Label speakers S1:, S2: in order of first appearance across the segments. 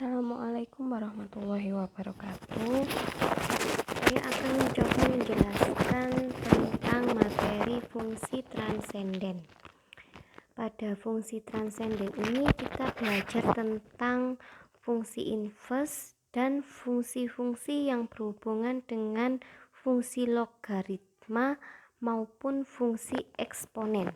S1: Assalamualaikum warahmatullahi wabarakatuh. Saya akan mencoba menjelaskan tentang materi fungsi transenden. Pada fungsi transenden ini kita belajar tentang fungsi inverse dan fungsi-fungsi yang berhubungan dengan fungsi logaritma maupun fungsi eksponen.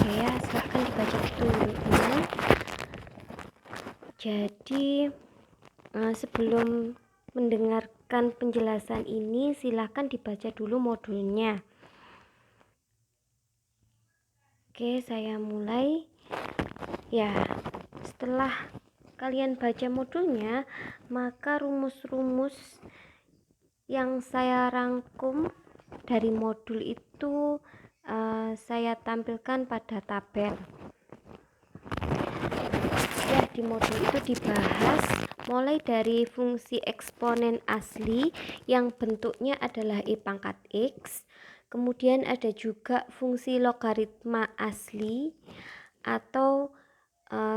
S1: Oke ya, silahkan dibaca dulu. Jadi sebelum mendengarkan penjelasan ini, silahkan dibaca dulu modulnya. Oke, saya mulai. Ya, setelah kalian baca modulnya, maka rumus-rumus yang saya rangkum dari modul itu saya tampilkan pada tabel. Ya, di modul itu dibahas mulai dari fungsi eksponen asli yang bentuknya adalah e pangkat x, kemudian ada juga fungsi logaritma asli atau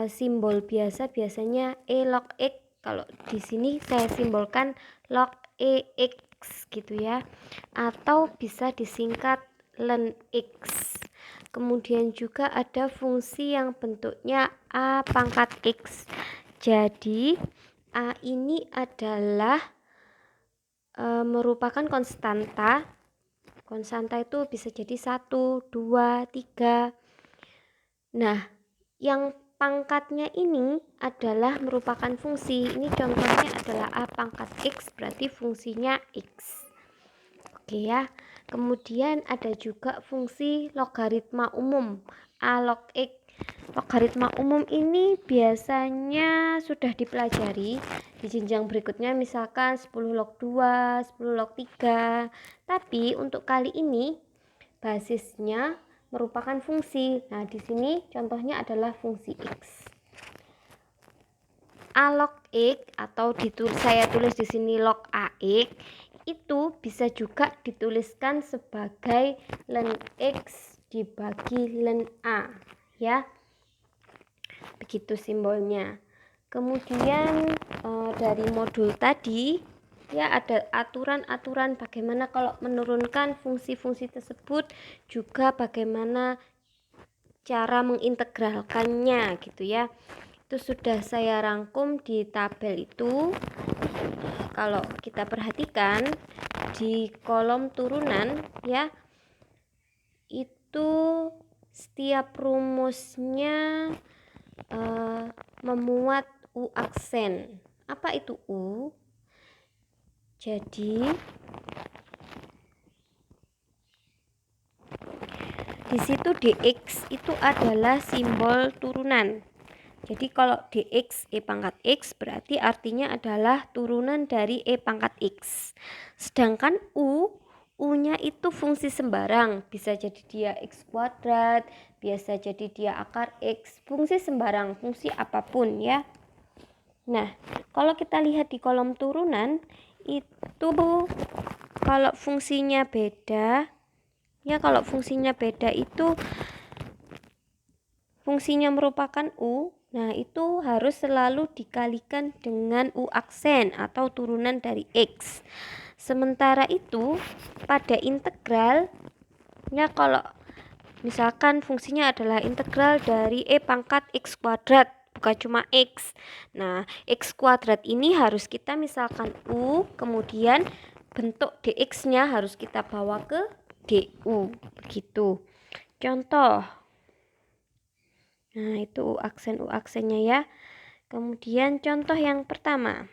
S1: simbol biasanya e log x. Kalau di sini saya simbolkan log ex gitu ya, atau bisa disingkat len x. Kemudian juga ada fungsi yang bentuknya a pangkat x. Jadi a ini adalah merupakan konstanta. Konstanta itu bisa jadi 1, 2, 3. Nah, yang pangkatnya ini adalah merupakan fungsi. Ini contohnya adalah a pangkat x, berarti fungsinya x. Oke ya. Kemudian ada juga fungsi logaritma umum, a log x. Logaritma umum ini biasanya sudah dipelajari di jenjang berikutnya, misalkan 10 log 2, 10 log 3. Tapi untuk kali ini basisnya merupakan fungsi. Nah, di sini contohnya adalah fungsi x. A log x atau saya tulis di sini log ax itu bisa juga dituliskan sebagai len x dibagi len a ya. Begitu simbolnya. Kemudian dari modul tadi ya ada aturan-aturan bagaimana kalau menurunkan fungsi-fungsi tersebut, juga bagaimana cara mengintegralkannya gitu ya. Itu sudah saya rangkum di tabel itu. Kalau kita perhatikan di kolom turunan ya, itu setiap rumusnya memuat u aksen. Apa itu u? Jadi di situ dx itu adalah simbol turunan. Jadi kalau dx e pangkat x berarti artinya adalah turunan dari e pangkat x. Sedangkan u-nya itu fungsi sembarang, bisa jadi dia x kuadrat, biasa jadi dia akar x, fungsi sembarang, fungsi apapun ya. Nah, kalau kita lihat di kolom turunan itu kalau fungsinya beda ya, kalau fungsinya beda itu fungsinya merupakan u. Nah, itu harus selalu dikalikan dengan u aksen atau turunan dari x. Sementara itu, pada integral, ya kalau misalkan fungsinya adalah integral dari e pangkat x kuadrat, bukan cuma x. Nah, x kuadrat ini harus kita misalkan u, kemudian bentuk dx-nya harus kita bawa ke du, begitu. Contoh. Nah, itu u aksennya ya. Kemudian contoh yang pertama.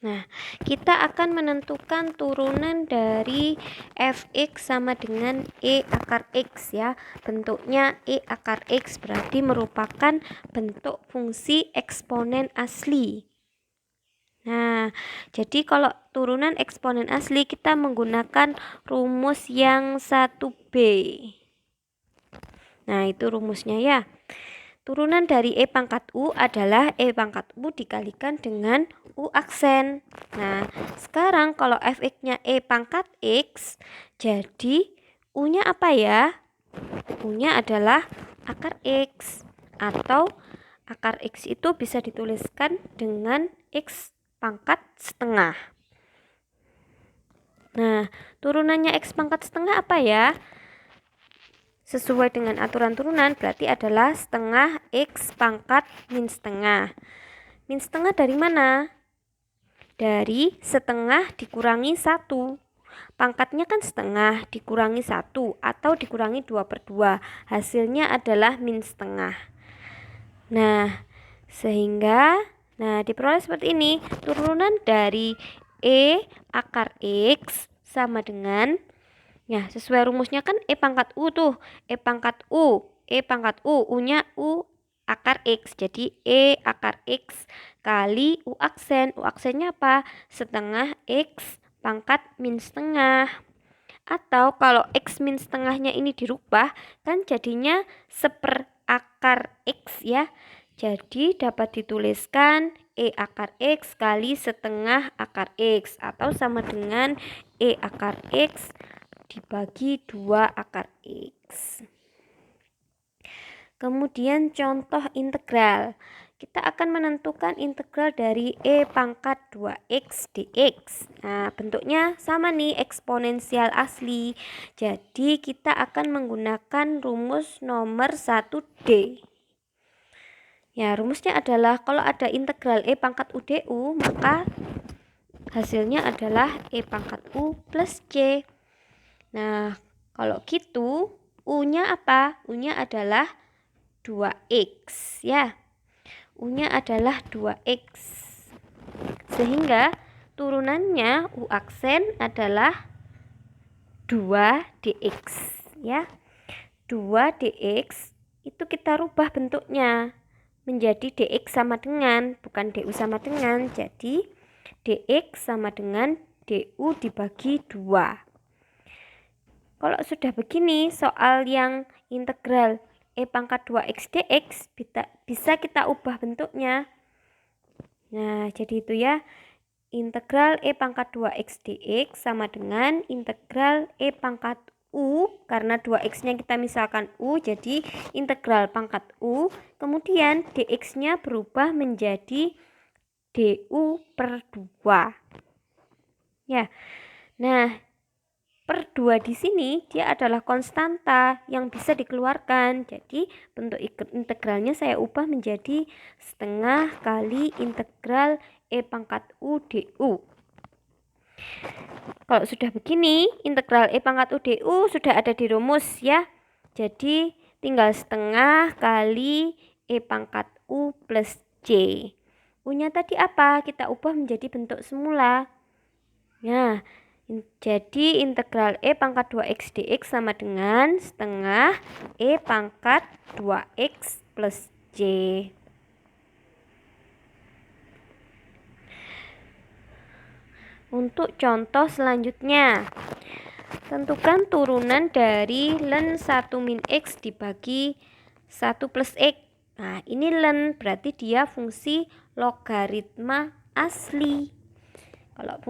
S1: Nah, kita akan menentukan turunan dari fx sama dengan e akar x ya. Bentuknya e akar x berarti merupakan bentuk fungsi eksponen asli. Nah, jadi kalau turunan eksponen asli kita menggunakan rumus yang 1b. Nah, itu rumusnya ya. Turunan dari E pangkat U adalah E pangkat U dikalikan dengan U aksen. Nah, sekarang kalau fx-nya E pangkat X, jadi U-nya apa ya? U-nya adalah akar X. Atau akar X itu bisa dituliskan dengan X pangkat setengah. Nah, turunannya X pangkat setengah apa ya? Sesuai dengan aturan turunan berarti adalah setengah X pangkat min setengah. Min setengah dari mana? Dari setengah dikurangi 1. Pangkatnya kan setengah dikurangi 1 atau dikurangi 2/2. Hasilnya adalah min setengah. Nah, sehingga diperoleh seperti ini. Turunan dari E akar X sama dengan, ya, sesuai rumusnya kan E pangkat U tuh. E pangkat U. U-nya U akar X. Jadi E akar X kali U aksen. U aksennya apa? Setengah X pangkat min setengah. Atau kalau X min setengahnya ini dirubah, kan jadinya seperakar X ya. Jadi dapat dituliskan E akar X kali setengah akar X. Atau sama dengan E akar X dibagi 2 akar X. Kemudian contoh integral. Kita akan menentukan integral dari E pangkat 2x dx. Nah, bentuknya sama nih, eksponensial asli. Jadi kita akan menggunakan rumus nomor 1D. Ya, rumusnya adalah kalau ada integral E pangkat U du, maka hasilnya adalah E pangkat U plus C. Nah, kalau gitu U-nya apa? U-nya adalah 2x ya. U-nya adalah 2x. Sehingga turunannya U aksen adalah 2dx ya. 2dx itu kita rubah bentuknya menjadi dx sama dengan, bukan du sama dengan. Jadi dx sama dengan du dibagi 2. Kalau sudah begini, soal yang integral E pangkat 2x dx bisa kita ubah bentuknya. Nah, jadi itu ya. Integral E pangkat 2x dx sama dengan integral E pangkat U. Karena 2x-nya kita misalkan U, jadi integral pangkat U. Kemudian dx-nya berubah menjadi du per 2. Ya. Nah, per 2 di sini dia adalah konstanta yang bisa dikeluarkan. Jadi bentuk integralnya saya ubah menjadi setengah kali integral E pangkat U du. Kalau sudah begini, integral E pangkat U du sudah ada di rumus ya. Jadi tinggal setengah kali E pangkat U plus C. U-nya tadi apa? Kita ubah menjadi bentuk semula. Nah, jadi integral E pangkat 2x dx sama dengan setengah E pangkat 2x plus C. Untuk contoh selanjutnya, tentukan turunan dari ln 1 min x dibagi 1 plus x. Nah, ini ln berarti dia fungsi logaritma asli. Kalau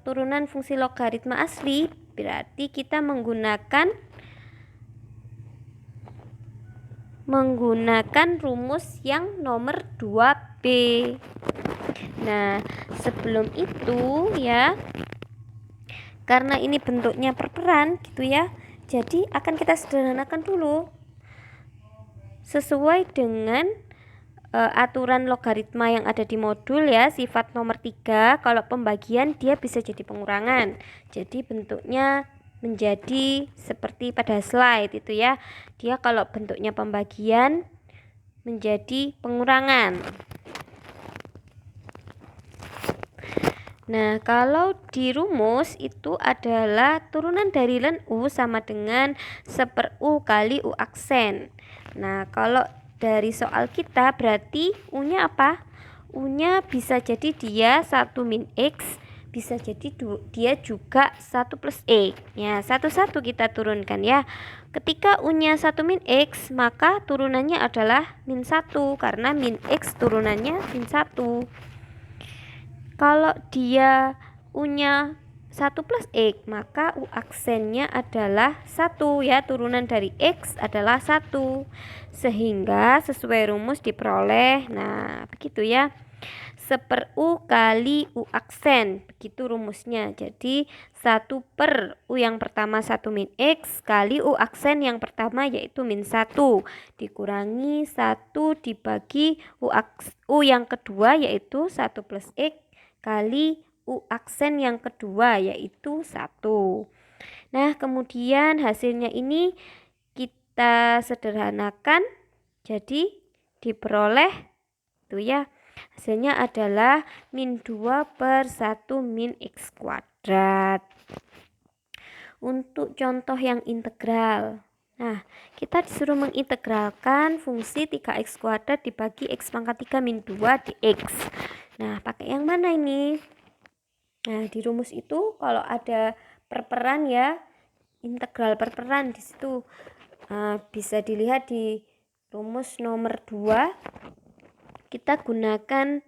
S1: turunan fungsi logaritma asli berarti kita menggunakan rumus yang nomor 2B. Nah, sebelum itu ya, karena ini bentuknya perperan gitu ya, jadi akan kita sederhanakan dulu sesuai dengan aturan logaritma yang ada di modul ya, sifat nomor 3. Kalau pembagian dia bisa jadi pengurangan. Jadi bentuknya menjadi seperti pada slide itu ya. Dia kalau bentuknya pembagian menjadi pengurangan. Nah, kalau di rumus itu adalah turunan dari ln U sama dengan 1/U kali U aksen. Nah, kalau dari soal kita berarti U-nya apa? U-nya bisa jadi dia 1 min X bisa jadi dia juga 1 plus X. Ya, satu-satu kita turunkan ya. Ketika U-nya 1 min X, maka turunannya adalah min 1 karena min X turunannya min 1. Kalau dia U-nya 1 plus X, maka U aksennya adalah 1 ya, turunan dari X adalah 1. Sehingga sesuai rumus diperoleh, nah begitu ya, 1 U kali U aksen, begitu rumusnya. Jadi 1 per U yang pertama 1 min X kali U aksen yang pertama yaitu min 1 dikurangi 1 dibagi U yang kedua yaitu 1 plus X kali U aksen yang kedua yaitu 1. Nah, kemudian hasilnya ini kita sederhanakan jadi diperoleh tuh ya. Hasilnya adalah min 2 per 1 min X kuadrat. Untuk contoh yang integral. Nah, kita disuruh mengintegralkan fungsi 3X kuadrat dibagi X pangkat 3 min 2 dx. Nah, pakai yang mana ini? Nah, di rumus itu kalau ada perperan ya, integral perperan di situ bisa dilihat di rumus nomor 2. Kita gunakan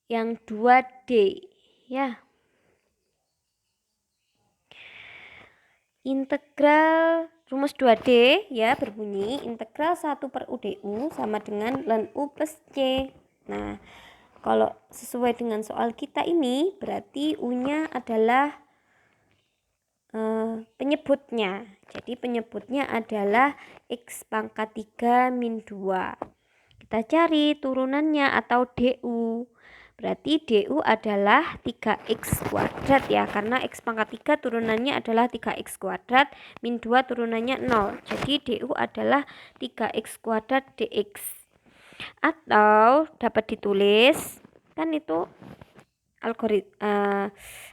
S1: yang 2D ya. Integral rumus 2D ya berbunyi integral 1 per U du sama dengan ln U plus C. Nah, kalau sesuai dengan soal kita ini berarti U-nya adalah penyebutnya. Jadi penyebutnya adalah X pangkat 3 min 2. Kita cari turunannya atau DU. Berarti DU adalah 3X kuadrat ya. Karena X pangkat 3 turunannya adalah 3X kuadrat. Min 2 turunannya 0. Jadi DU adalah 3X kuadrat DX. Atau dapat ditulis, kan itu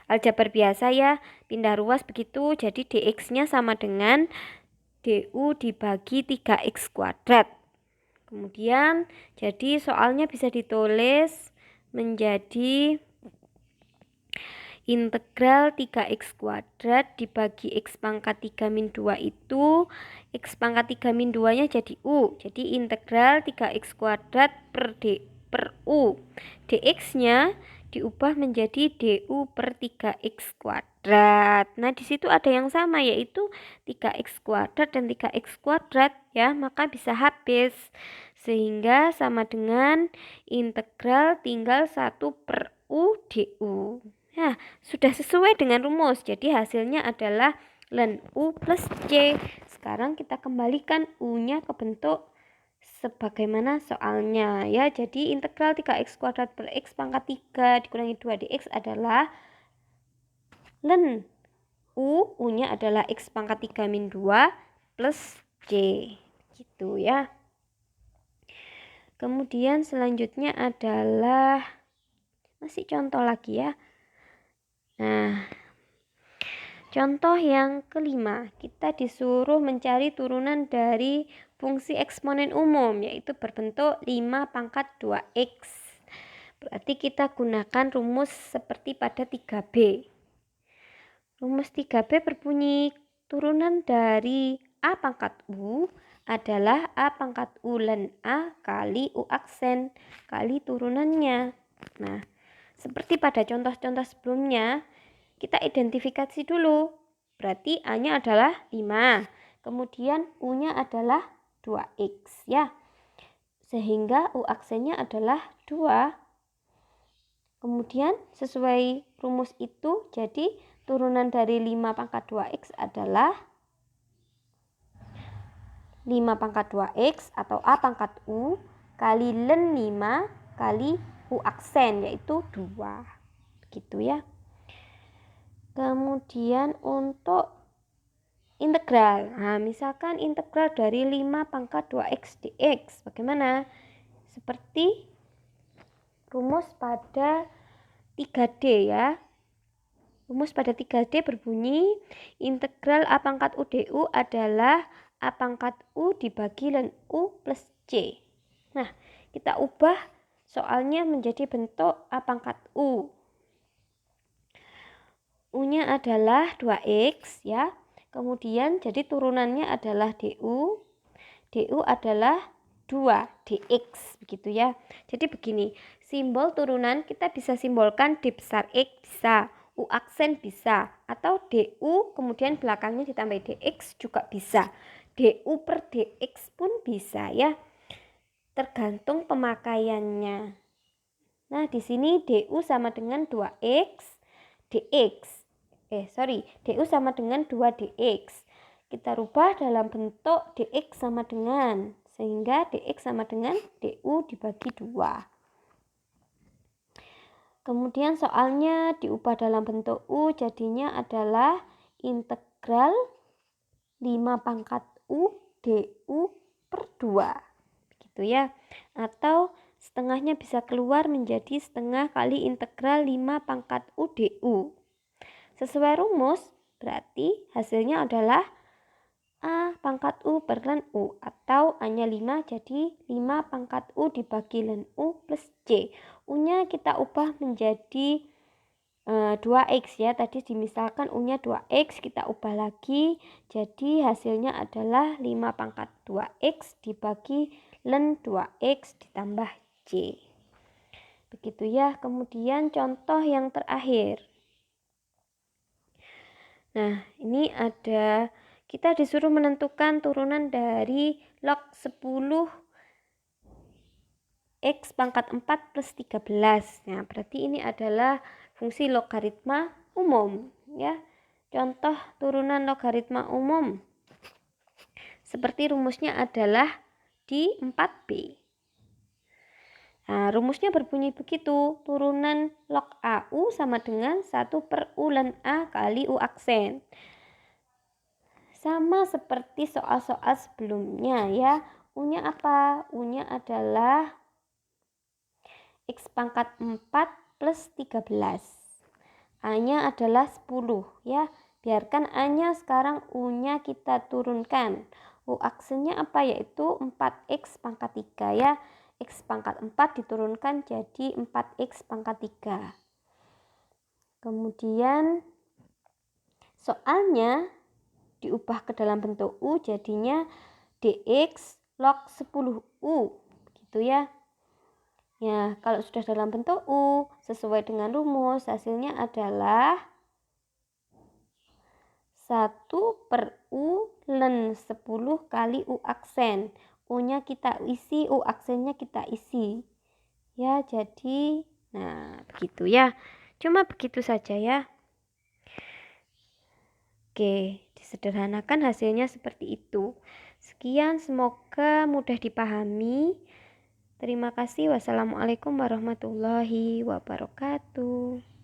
S1: aljabar biasa ya. Pindah ruas begitu. Jadi DX-nya sama dengan DU dibagi 3X kuadrat. Kemudian jadi soalnya bisa ditulis menjadi integral 3X kuadrat dibagi X pangkat 3 min 2 itu X pangkat 3 min 2 nya jadi U. Jadi integral 3X kuadrat per U. DX nya diubah menjadi DU per 3X kuadrat. Nah, di situ ada yang sama yaitu 3X kuadrat dan 3X kuadrat ya, maka bisa habis. Sehingga sama dengan integral tinggal 1 per U DU. Nah, sudah sesuai dengan rumus. Jadi hasilnya adalah ln U plus C. Sekarang kita kembalikan U-nya ke bentuk sebagaimana soalnya ya. Jadi integral 3X kuadrat per X pangkat 3 dikurangi 2 dx adalah ln U-nya adalah X pangkat 3 min 2 plus C. Gitu ya. Kemudian selanjutnya adalah masih contoh lagi ya. Nah, contoh yang kelima, kita disuruh mencari turunan dari fungsi eksponen umum, yaitu berbentuk 5 pangkat 2x. Berarti kita gunakan rumus seperti pada 3B. Rumus 3B berbunyi turunan dari A pangkat U adalah A pangkat U ln A kali U aksen kali turunannya. Nah, seperti pada contoh-contoh sebelumnya, kita identifikasi dulu. Berarti A-nya adalah 5. Kemudian U-nya adalah 2X ya. Sehingga U aksennya adalah 2. Kemudian sesuai rumus itu, jadi turunan dari 5 pangkat 2X adalah 5 pangkat 2X atau A pangkat U kali ln 5 kali U aksen yaitu 2. Begitu ya. Kemudian untuk integral. Nah, misalkan integral dari 5 pangkat 2X dx. Bagaimana? Seperti rumus pada 3D ya. Rumus pada 3D berbunyi integral A pangkat U du adalah A pangkat U dibagi ln U plus C. Nah, kita ubah soalnya menjadi bentuk A pangkat U. U-nya adalah 2X ya. Kemudian jadi turunannya adalah DU. DU adalah 2 DX begitu ya. Jadi begini, simbol turunan kita bisa simbolkan D besar X bisa, U aksen bisa, atau DU kemudian belakangnya ditambah DX juga bisa. DU per DX pun bisa ya. Tergantung pemakaiannya. Nah, di sini DU sama dengan 2X DX. DU sama dengan 2DX. Kita rubah dalam bentuk DX sama dengan, sehingga DX sama dengan DU dibagi 2. Kemudian soalnya diubah dalam bentuk U, jadinya adalah integral 5 pangkat U DU per 2. Gitu ya. Atau setengahnya bisa keluar menjadi setengah kali integral 5 pangkat U DU. Sesuai rumus, berarti hasilnya adalah A pangkat U per ln U, atau A-nya 5 jadi 5 pangkat U dibagi ln U plus C. U-nya kita ubah menjadi 2X ya. Tadi dimisalkan U-nya 2X, kita ubah lagi. Jadi hasilnya adalah 5 pangkat 2X dibagi ln 2X ditambah C. Begitu ya. Kemudian contoh yang terakhir. Nah, ini ada, kita disuruh menentukan turunan dari log 10 X pangkat 4 plus 13. Nah, berarti ini adalah fungsi logaritma umum ya. Contoh turunan logaritma umum seperti rumusnya adalah di 4B. Nah, rumusnya berbunyi begitu. Turunan log AU sama dengan 1 per U ln A kali U aksen. Sama seperti soal-soal sebelumnya ya. U-nya apa? U-nya adalah X pangkat 4 plus 13. A-nya adalah 10 ya. Biarkan A-nya sekarang U-nya kita turunkan. U aksennya apa? Yaitu 4X pangkat 3 ya. X pangkat 4 diturunkan jadi 4X pangkat 3. Kemudian soalnya diubah ke dalam bentuk U, jadinya DX log 10U gitu ya. Ya, kalau sudah dalam bentuk U, sesuai dengan rumus, hasilnya adalah 1 per U ln 10 kali U aksen. U-nya kita isi, U aksennya kita isi. Ya, jadi, nah begitu ya. Cuma begitu saja ya. Oke, disederhanakan hasilnya seperti itu. Sekian, semoga mudah dipahami. Terima kasih. Wassalamualaikum warahmatullahi wabarakatuh.